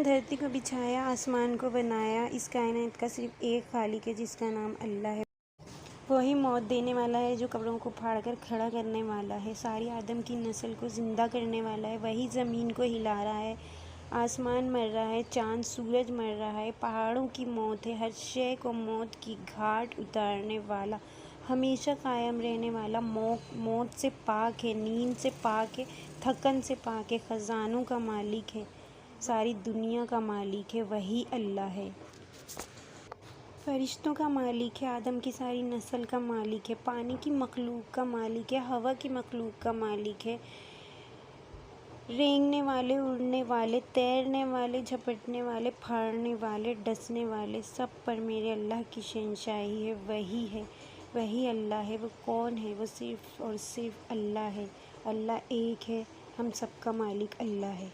دھرتی کو بچھایا، آسمان کو بنایا، اس کائنات کا صرف ایک خالق ہے جس کا نام اللہ ہے۔ وہی موت دینے والا ہے جو قبروں کو پھاڑ کر کھڑا کرنے والا ہے، ساری آدم کی نسل کو زندہ کرنے والا ہے۔ وہی زمین کو ہلا رہا ہے، آسمان مر رہا ہے، چاند سورج مر رہا ہے، پہاڑوں کی موت ہے، ہر شے کو موت کی گھاٹ اتارنے والا، ہمیشہ قائم رہنے والا، موت سے پاک ہے، نیند سے پاک ہے، تھکن سے پاک ہے، خزانوں کا مالک ہے، ساری دنیا کا مالک ہے، وہی اللہ ہے۔ فرشتوں کا مالک ہے، آدم کی ساری نسل کا مالک ہے، پانی کی مخلوق کا مالک ہے، ہوا کی مخلوق کا مالک ہے، رینگنے والے، اڑنے والے، تیرنے والے، جھپٹنے والے، پھاڑنے والے، ڈسنے والے، سب پر میرے اللہ کی شہنشاہی ہے، وہی اللہ ہے۔ وہ کون ہے؟ وہ صرف اور صرف اللہ ہے۔ اللہ ایک ہے، ہم سب کا مالک اللہ ہے۔